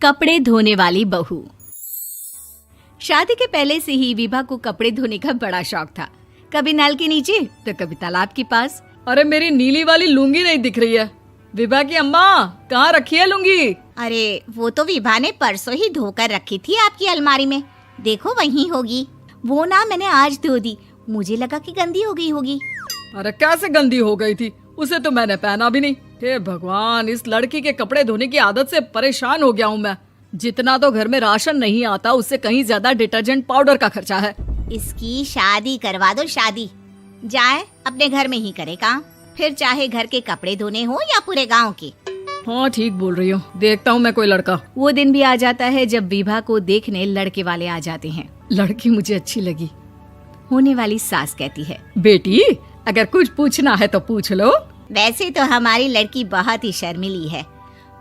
कपड़े धोने वाली बहू। शादी के पहले से ही विभा को कपड़े धोने का बड़ा शौक था। कभी नल के नीचे तो कभी तालाब के पास। अरे मेरी नीली वाली लुंगी नहीं दिख रही है। विभा की अम्मा, कहाँ रखी है लुंगी? अरे वो तो विभा ने परसों ही धोकर रखी थी आपकी अलमारी में, देखो वहीं होगी। वो ना मैंने आज धो दी, मुझे लगा कि गंदी हो गई होगी। अरे कैसे गंदी हो गई थी? उसे तो मैंने पहना भी नहीं। हे भगवान, इस लड़की के कपड़े धोने की आदत से परेशान हो गया हूँ मैं। जितना तो घर में राशन नहीं आता, उससे कहीं ज्यादा डिटर्जेंट पाउडर का खर्चा है। इसकी शादी करवा दो, शादी जाए अपने घर में ही करे काम, फिर चाहे घर के कपड़े धोने हो या पूरे गांव के। हाँ ठीक बोल रही हूँ, देखता हूँ मैं कोई लड़का। वो दिन भी आ जाता है जब विभा को देखने लड़के वाले आ जाते हैं। लड़की मुझे अच्छी लगी। होने वाली सास कहती है, बेटी अगर कुछ पूछना है तो पूछ लो। वैसे तो हमारी लड़की बहुत ही शर्मीली है,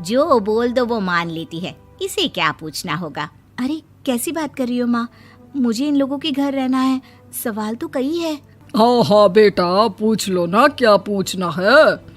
जो बोल दो वो मान लेती है, इसे क्या पूछना होगा। अरे कैसी बात कर रही हो माँ, मुझे इन लोगों के घर रहना है, सवाल तो कई है। हाँ हाँ बेटा, पूछ लो ना, क्या पूछना है।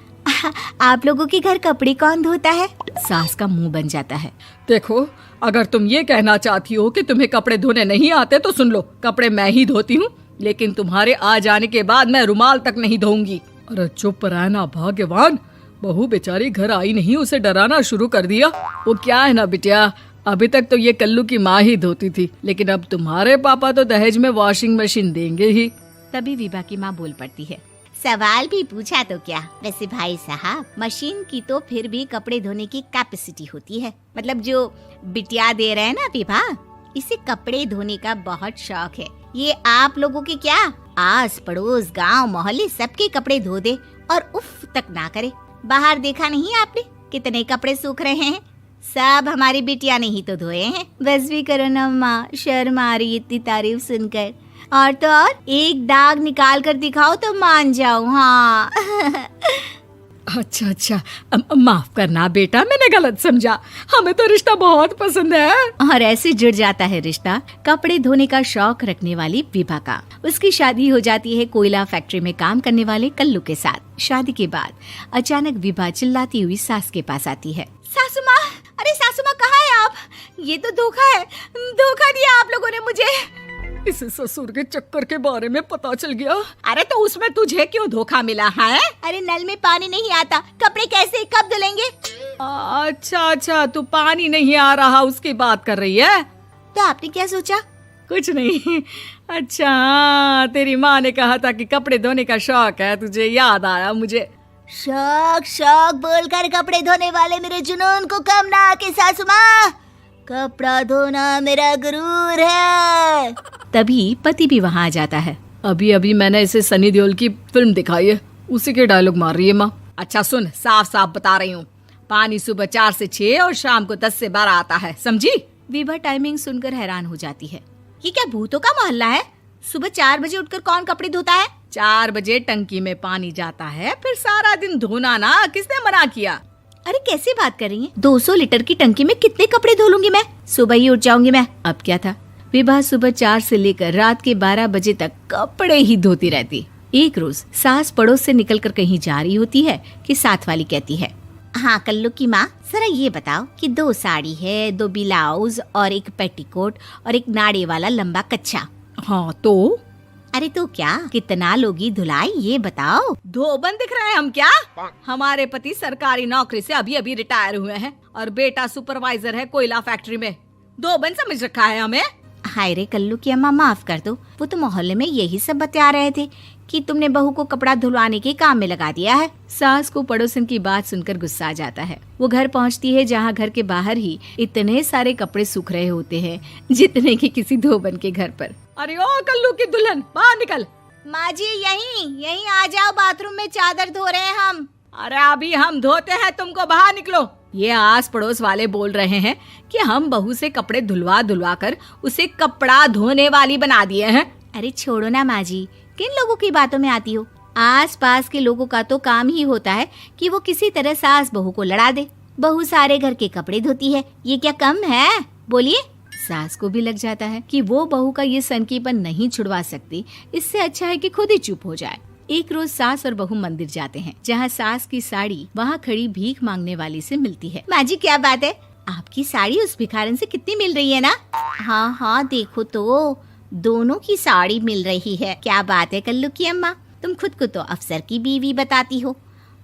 आप लोगों के घर कपड़े कौन धोता है? सास का मुंह बन जाता है। देखो, अगर तुम ये कहना चाहती हो कि तुम्हें कपड़े धोने नहीं आते तो सुन लो, कपड़े मैं ही धोती हूँ, लेकिन तुम्हारे आ जाने के बाद मैं रुमाल तक नहीं धोऊंगी। अरे चुप रहना भाग्यवान, बहू बेचारी घर आई नहीं, उसे डराना शुरू कर दिया। वो क्या है ना बिटिया, अभी तक तो ये कल्लू की माँ ही धोती थी, लेकिन अब तुम्हारे पापा तो दहेज में वॉशिंग मशीन देंगे ही। तभी विभा की माँ बोल पड़ती है, सवाल भी पूछा तो क्या। वैसे भाई साहब, मशीन की तो फिर भी कपड़े धोने की कैपेसिटी होती है। मतलब जो बिटिया दे रहे हैं ना विभा, इसे कपड़े धोने का बहुत शौक है। ये आप लोगों के क्या, आस पड़ोस गांव मोहल्ले सबके कपड़े धो दे और उफ तक ना करे। बाहर देखा नहीं आपने कितने कपड़े सूख रहे हैं? सब हमारी बिटिया ने ही तो धोए हैं। बस भी करो ना माँ, शर्म आ रही इतनी तारीफ सुनकर। और तो और एक दाग निकाल कर दिखाओ तो मान जाओ। हाँ अच्छा, माफ करना बेटा, मैंने गलत समझा। हमें तो रिश्ता बहुत पसंद है। और ऐसे जुड़ जाता है रिश्ता कपड़े धोने का शौक रखने वाली विभा का। उसकी शादी हो जाती है कोयला फैक्ट्री में काम करने वाले कल्लू के साथ। शादी के बाद अचानक विभा चिल्लाती हुई सास के पास आती है। सासू माँ, अरे सासू माँ कहाँ है आप? ये तो धोखा है, धोखा दिया आप लोगों ने मुझे। इसे ससुर के चक्कर के बारे में पता चल गया। अरे तो उसमें तुझे क्यों धोखा मिला है? अरे नल में पानी नहीं आता, कपड़े कैसे कब धुलेंगे? अच्छा, तू पानी नहीं आ रहा उसकी बात कर रही है। तो आपने क्या सोचा? कुछ नहीं। अच्छा, तेरी माँ ने कहा था कि कपड़े धोने का शौक है तुझे, याद आया मुझे। शौक बोलकर कपड़े धोने वाले मेरे जुनून को कम ना आके सासू माँ, कपड़ा धोना मेरा गुरूर है। तभी पति भी वहाँ आ जाता है। अभी मैंने इसे सनी देओल की फिल्म दिखाई है, उसी के डायलॉग मार रही है माँ। अच्छा सुन, साफ साफ बता रही हूँ, पानी सुबह 4 से 6 और शाम को 10 से 12 आता है, समझी? विभा टाइमिंग सुनकर हैरान हो जाती है। ये क्या भूतों का मोहल्ला है? सुबह 4 बजे उठकर कौन कपड़े धोता है? 4 बजे टंकी में पानी जाता है, फिर सारा दिन धोना ना, किसने मना किया? अरे कैसी बात कर रही हैं? 200 लीटर की टंकी में कितने कपड़े धो लूंगी मैं? सुबह ही उठ जाऊंगी मैं। अब क्या था, विभा सुबह 4 से लेकर रात के 12 बजे तक कपड़े ही धोती रहती। एक रोज सास पड़ोस से निकलकर कहीं जा रही होती है कि साथ वाली कहती है, हाँ कल्लू की माँ, जरा ये बताओ कि 2 साड़ी है, 2 ब्लाउज और एक पेटीकोट और एक नाड़े वाला लंबा कच्छा। हाँ तो? अरे तो क्या, कितना लोगी धुलाई ये बताओ। धोबन दिख रहे हैं हम क्या? हमारे पति सरकारी नौकरी से अभी रिटायर हुए हैं और बेटा सुपरवाइजर है कोयला फैक्ट्री में। धोबन समझ रखा है हमें? हाय रे कल्लू की अम्मा, माफ कर दो, वो तो मोहल्ले में यही सब बता रहे थे कि तुमने बहू को कपड़ा धुलवाने के काम में लगा दिया है। सास को पड़ोसन की बात सुनकर गुस्सा आ जाता है। वो घर पहुंचती है जहां घर के बाहर ही इतने सारे कपड़े सूख रहे होते हैं जितने कि किसी धोबन के घर पर। अरे ओ कल्लू की दुल्हन, बाहर निकल। माँ जी यहीं आ जाओ, बाथरूम में चादर धो रहे हैं हम। अरे अभी हम धोते हैं, तुमको बाहर निकलो। ये आस पड़ोस वाले बोल रहे हैं कि हम बहू से कपड़े धुलवा कर उसे कपड़ा धोने वाली बना दिए हैं। अरे छोड़ो ना माँ जी, किन लोगों की बातों में आती हो? आस पास के लोगों का तो काम ही होता है कि वो किसी तरह सास बहू को लड़ा दे। बहू सारे घर के कपड़े धोती है, ये क्या कम है? बोलिए। सास को भी लग जाता है कि वो बहू का ये सनकीपन नहीं छुड़वा सकती, इससे अच्छा है कि खुद ही चुप हो जाए। एक रोज सास और बहू मंदिर जाते हैं, जहाँ सास की साड़ी वहाँ खड़ी भीख मांगने वाली से मिलती है। माँ जी क्या बात है, आपकी साड़ी उस भिखारन से कितनी मिल रही है ना? हाँ हाँ, देखो तो दोनों की साड़ी मिल रही है। क्या बात है कल्लू की अम्मा, तुम खुद को तो अफसर की बीवी बताती हो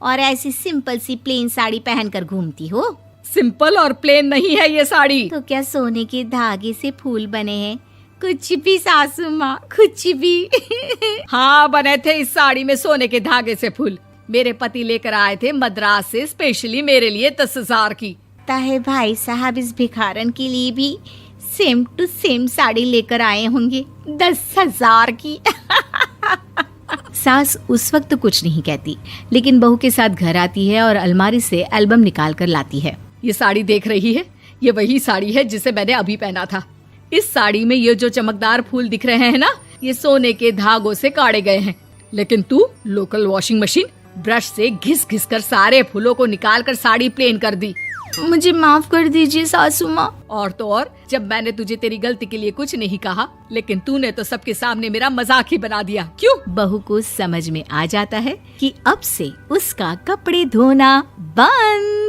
और ऐसी सिंपल सी प्लेन साड़ी पहनकर घूमती हो। सिंपल और प्लेन नहीं है ये साड़ी। तो क्या सोने के धागे से फूल बने हैं? कुछ भी सासू माँ, कुछ भी। हाँ, बने थे इस साड़ी में सोने के धागे से फूल। मेरे पति लेकर आए थे मद्रास से स्पेशली मेरे लिए 10,000 की। ताहे भाई साहब इस भिखारन के लिए भी सेम टू सेम साड़ी लेकर आए होंगे 10,000 की। सास उस वक्त कुछ नहीं कहती, लेकिन बहू के साथ घर आती है और अलमारी से एल्बम निकाल कर लाती है। ये साड़ी देख रही है, ये वही साड़ी है जिसे मैंने अभी पहना था। इस साड़ी में ये जो चमकदार फूल दिख रहे हैं ना, ये सोने के धागों से काटे गए हैं। लेकिन तू लोकल वॉशिंग मशीन ब्रश से घिस घिस कर सारे फूलों को निकाल कर साड़ी प्लेन कर दी। मुझे माफ कर दीजिए सासू माँ। और तो और, जब मैंने तुझे तेरी गलती के लिए कुछ नहीं कहा, लेकिन तूने तो सबके सामने मेरा मजाक ही बना दिया। क्यों? बहू को समझ में आ जाता है कि अब से उसका कपड़े धोना बंद।